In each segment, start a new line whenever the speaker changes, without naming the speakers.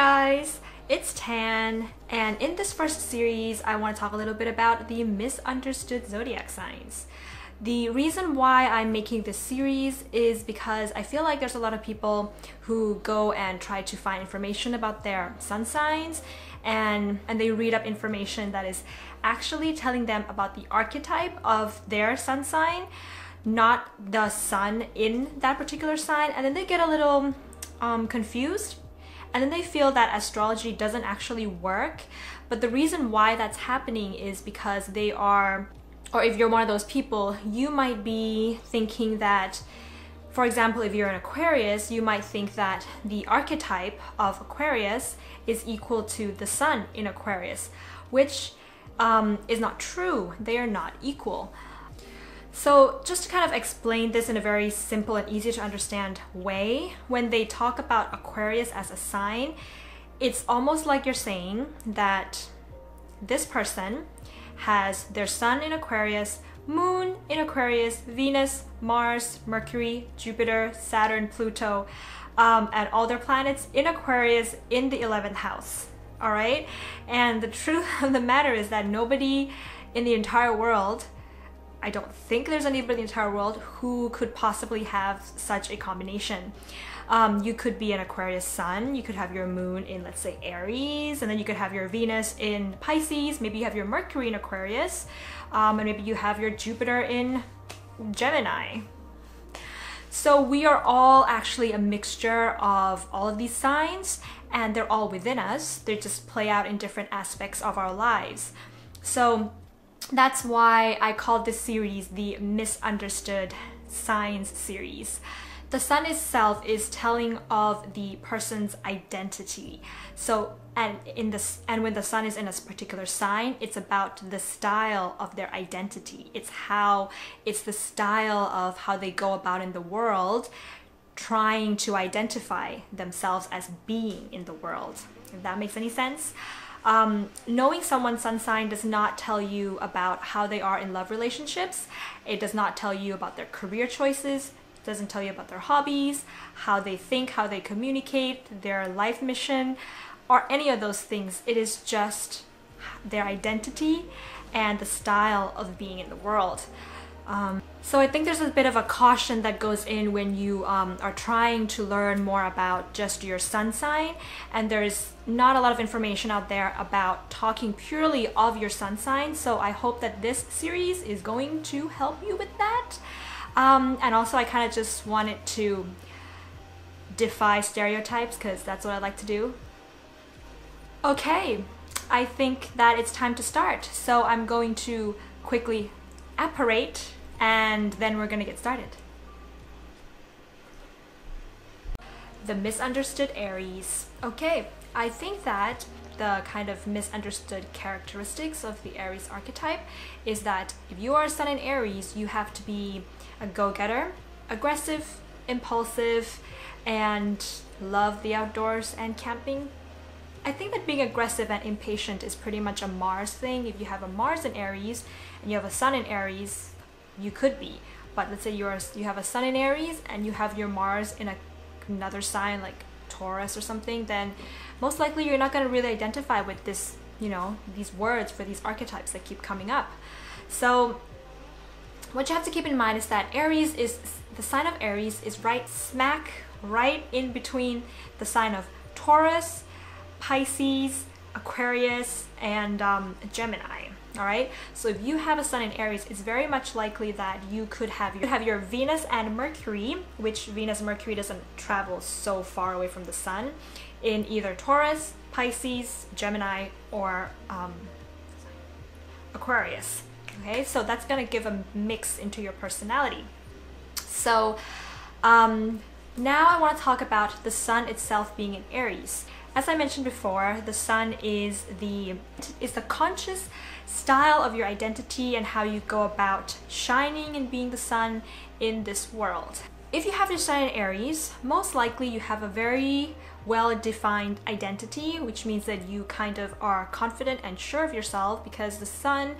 guys, it's Tan, and in this first series I want to talk a little bit about the misunderstood zodiac signs. The reason why I'm making this series is because I feel like there's a lot of people who go and try to find information about their sun signs and they read up information that is actually telling them about the archetype of their sun sign, not the sun in that particular sign, and then they get a little confused. And then they feel that astrology doesn't actually work. But the reason why that's happening is because they are, or if you're one of those people, you might be thinking that, for example, if you're an Aquarius, you might think that the archetype of Aquarius is equal to the sun in Aquarius, which is not true. They are not equal. So just to kind of explain this in a very simple and easy to understand way, when they talk about Aquarius as a sign, it's almost like you're saying that this person has their sun in Aquarius, moon in Aquarius, Venus, Mars, Mercury, Jupiter, Saturn, Pluto, and all their planets in Aquarius in the 11th house. All right? And the truth of the matter is that nobody in the entire world, I don't think there's anybody in the entire world who could possibly have such a combination. You could be an Aquarius sun, you could have your moon in, let's say, Aries, and then you could have your Venus in Pisces, maybe you have your Mercury in Aquarius, and maybe you have your Jupiter in Gemini. So we are all actually a mixture of all of these signs, and they're all within us. They just play out in different aspects of our lives. So that's why I called this series the Misunderstood Signs series. The sun itself is telling of the person's identity. So, and when the sun is in a particular sign, it's about the style of their identity. It's the style of how they go about in the world, trying to identify themselves as being in the world. If that makes any sense. Knowing someone's sun sign does not tell you about how they are in love relationships. It does not tell you about their career choices. It doesn't tell you about their hobbies, how they think, how they communicate, their life mission, or any of those things. It is just their identity and the style of being in the world. So I think there's a bit of a caution that goes in when you are trying to learn more about just your sun sign, and there's not a lot of information out there about talking purely of your sun sign. So I hope that this series is going to help you with that. And also I kind of just wanted to defy stereotypes because that's what I like to do. Okay, I think that it's time to start. So I'm going to quickly apparate and then we're gonna get started. The misunderstood Aries. Okay, I think that the kind of misunderstood characteristics of the Aries archetype is that if you are a sun in Aries, you have to be a go-getter, aggressive, impulsive, and love the outdoors and camping. I think that being aggressive and impatient is pretty much a Mars thing. If you have a Mars in Aries and you have a sun in Aries, you could be. But let's say you have a sun in Aries and you have your Mars in another sign like Taurus or something, then most likely you're not going to really identify with this, these words for these archetypes that keep coming up. So what you have to keep in mind is that the sign of Aries is right in between the sign of Taurus, Pisces, Aquarius, and Gemini. All right, so if you have a sun in Aries, it's very much likely that you could have your Venus and Mercury, which Venus and Mercury doesn't travel so far away from the sun, in either Taurus, Pisces, Gemini, or Aquarius. Okay, so that's gonna give a mix into your personality. So now I want to talk about the sun itself being in Aries. As I mentioned before, the sun is the conscious style of your identity and how you go about shining and being the sun in this world. If you have your sun in Aries, most likely you have a very well-defined identity, which means that you kind of are confident and sure of yourself because the sun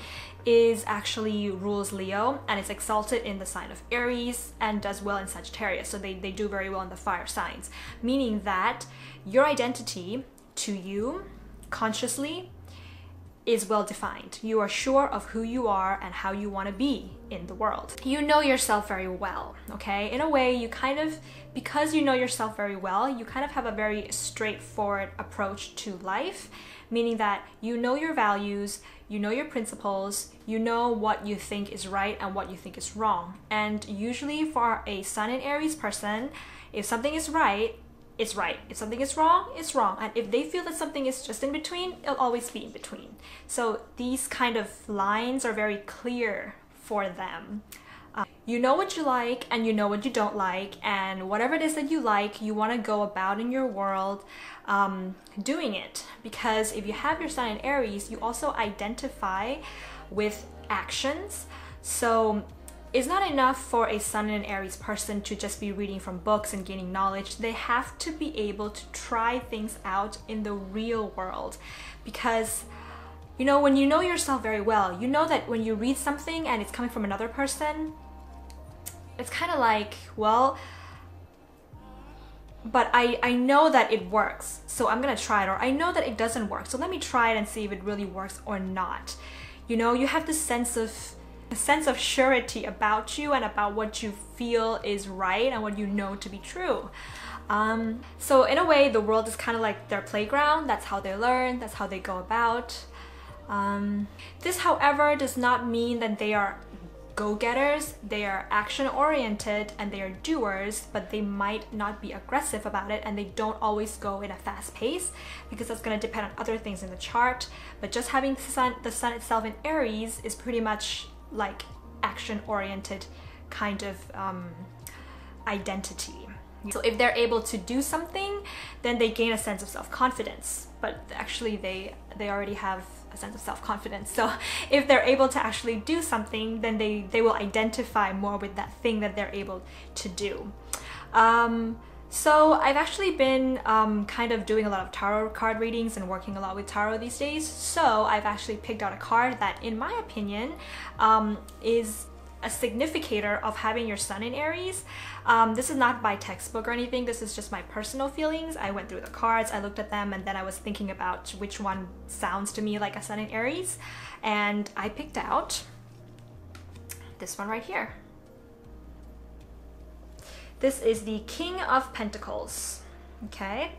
is actually rules Leo and it's exalted in the sign of Aries and does well in Sagittarius. So they do very well in the fire signs, meaning that your identity to you consciously is well defined. You are sure of who you are and how you want to be in the world. You know yourself very well, okay? In a way, you kind of, because you know yourself very well, you kind of have a very straightforward approach to life, meaning that you know your values, you know your principles, you know what you think is right and what you think is wrong. And usually for a Sun in Aries person, if something is right, it's right. If something is wrong, it's wrong. And if they feel that something is just in between, it'll always be in between. So these kind of lines are very clear for them. You know what you like and you know what you don't like, and whatever it is that you like, you want to go about in your world doing it. Because if you have your Sun in Aries, you also identify with actions. So it's not enough for a Sun in Aries person to just be reading from books and gaining knowledge. They have to be able to try things out in the real world. Because, you know, when you know yourself very well, you know that when you read something and it's coming from another person, it's kind of like, well, but I know that it works, so I'm gonna try it. Or I know that it doesn't work, so let me try it and see if it really works or not. You know, you have this sense of surety about you and about what you feel is right and what you know to be true. So in a way, the world is kind of like their playground. That's how they learn, that's how they go about. This, however, does not mean that they are go-getters. They are action-oriented and they are doers, but they might not be aggressive about it, and they don't always go in a fast pace, because that's going to depend on other things in the chart. But just having the sun itself in Aries is pretty much like action-oriented kind of identity. So if they're able to do something, then they gain a sense of self-confidence, but actually they already have a sense of self-confidence. So if they're able to actually do something, then they will identify more with that thing that they're able to do. So I've actually been kind of doing a lot of tarot card readings and working a lot with tarot these days. So I've actually picked out a card that, in my opinion, is a significator of having your Sun in Aries. This is not by textbook or anything. This is just my personal feelings. I went through the cards, I looked at them, and then I was thinking about which one sounds to me like a Sun in Aries. And I picked out this one right here. This is the King of Pentacles, okay?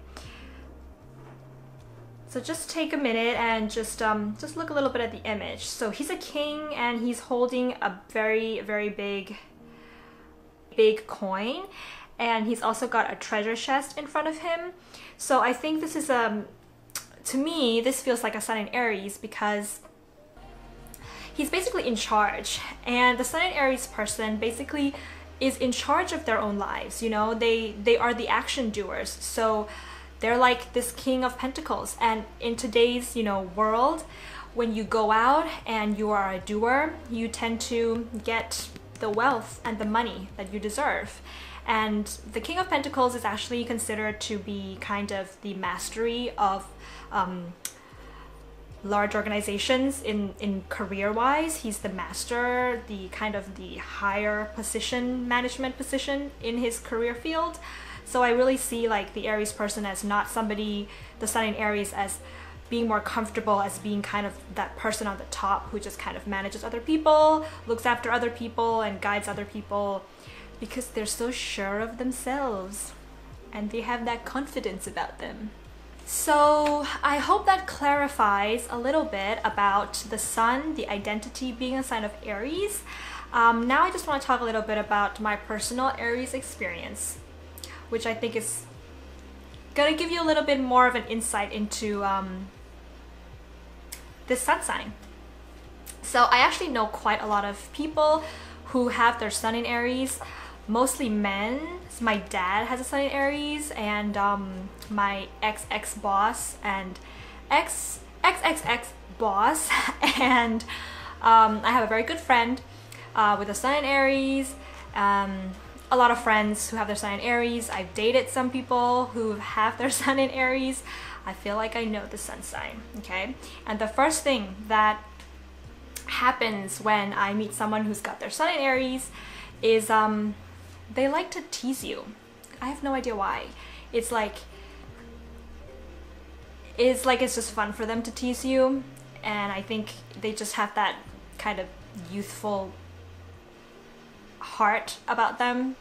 So just take a minute and just look a little bit at the image. So he's a king and he's holding a very, very big coin, and he's also got a treasure chest in front of him. So I think this is to me, this feels like a Sun in Aries, because he's basically in charge, and the Sun in Aries person basically is in charge of their own lives. You know, they are the action doers. So they're like this King of Pentacles. And in today's, you know, world, when you go out and you are a doer, you tend to get the wealth and the money that you deserve. And the King of Pentacles is actually considered to be kind of the mastery of large organizations in career-wise. He's the master, the kind of the higher position, management position in his career field. So I really see like the Aries person as not somebody, the Sun in Aries, as being more comfortable as being kind of that person on the top who just kind of manages other people, looks after other people, and guides other people, because they're so sure of themselves and they have that confidence about them. So I hope that clarifies a little bit about the Sun, the identity being a sign of Aries. Now I just want to talk a little bit about my personal Aries experience, which I think is gonna give you a little bit more of an insight into this Sun sign. So I actually know quite a lot of people who have their Sun in Aries, mostly men. So my dad has a Sun in Aries, and my ex-boss and ex-ex-ex boss, and I have a very good friend with a Sun in Aries. A lot of friends who have their Sun in Aries. I've dated some people who have their Sun in Aries. I feel like I know the Sun sign, okay? And the first thing that happens when I meet someone who's got their Sun in Aries is they like to tease you. I have no idea why. It's like, is like it's just fun for them to tease you, and I think they just have that kind of youthful heart about them.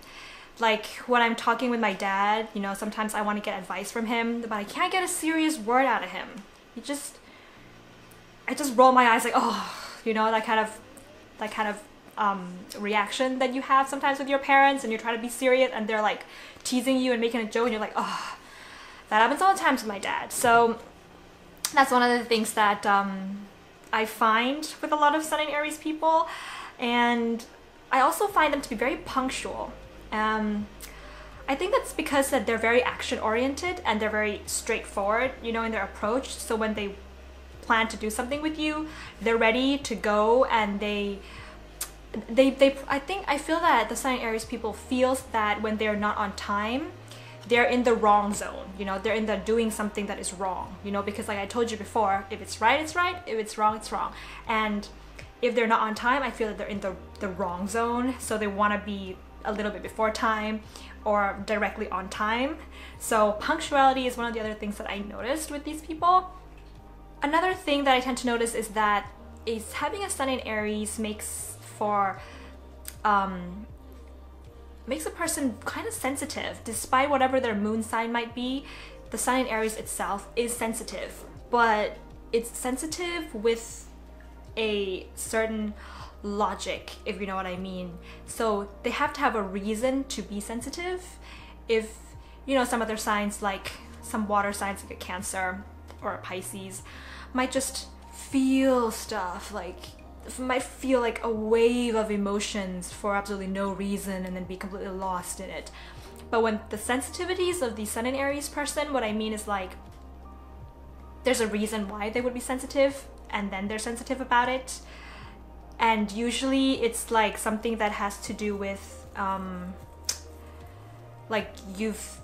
Like when I'm talking with my dad, you know, sometimes I want to get advice from him, but I can't get a serious word out of him. I just roll my eyes like, oh, you know, that kind of reaction that you have sometimes with your parents, and you're trying to be serious and they're like teasing you and making a joke, and you're like, oh, that happens all the time to my dad. So that's one of the things that I find with a lot of Sun and Aries people, and I also find them to be very punctual. I think that's because that they're very action oriented and they're very straightforward, you know, in their approach. So when they plan to do something with you, they're ready to go, and I feel that the Sun and Aries people feels that when they're not on time, they're in the wrong zone, you know, they're in the doing something that is wrong, you know, because like I told you before, if it's right, it's right, if it's wrong, it's wrong. And if they're not on time, I feel that they're in the wrong zone, so they want to be a little bit before time or directly on time. So punctuality is one of the other things that I noticed with these people. Another thing that I tend to notice is that having a Sun in Aries makes a person kind of sensitive. Despite whatever their moon sign might be, the Sun in Aries itself is sensitive, but it's sensitive with a certain logic, if you know what I mean. So they have to have a reason to be sensitive. If, you know, some other signs, like some water signs like a Cancer or a Pisces, might just feel stuff, like might feel like a wave of emotions for absolutely no reason and then be completely lost in it. But when the sensitivities of the Sun in Aries person, what I mean is like there's a reason why they would be sensitive, and then they're sensitive about it. And usually it's like something that has to do with like you've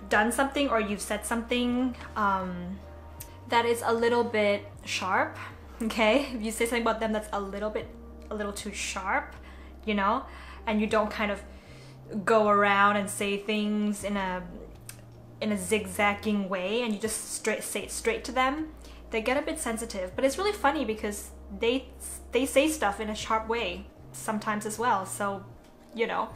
done something or you've said something that is a little bit sharp, okay? If you say something about them that's a little too sharp, you know, and you don't kind of go around and say things in a zigzagging way, and you just say it straight to them, they get a bit sensitive. But it's really funny because they say stuff in a sharp way sometimes as well. So, you know,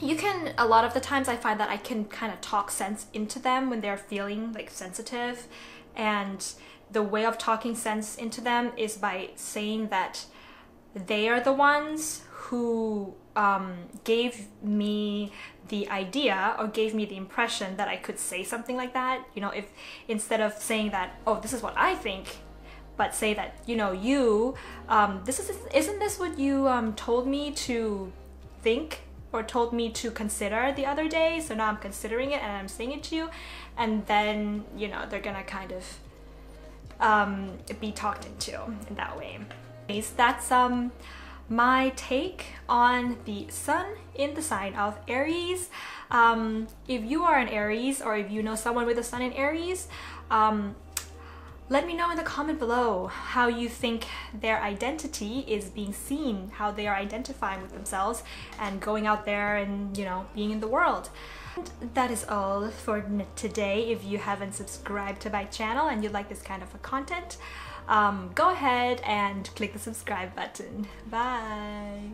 you can, a lot of the times I find that I can kind of talk sense into them when they're feeling like sensitive, and the way of talking sense into them is by saying that they are the ones who gave me the idea or gave me the impression that I could say something like that. You know, if instead of saying that, oh, this is what I think, but say that, you know, you, isn't this what you told me to think or told me to consider the other day? So now I'm considering it and I'm saying it to you. And then, you know, they're gonna kind of be talked into in that way. That's my take on the Sun in the sign of Aries. If you are an Aries, or if you know someone with a Sun in Aries, let me know in the comment below how you think their identity is being seen, how they are identifying with themselves and going out there and, you know, being in the world. And that is all for today. If you haven't subscribed to my channel and you like this kind of a content, go ahead and click the subscribe button. Bye!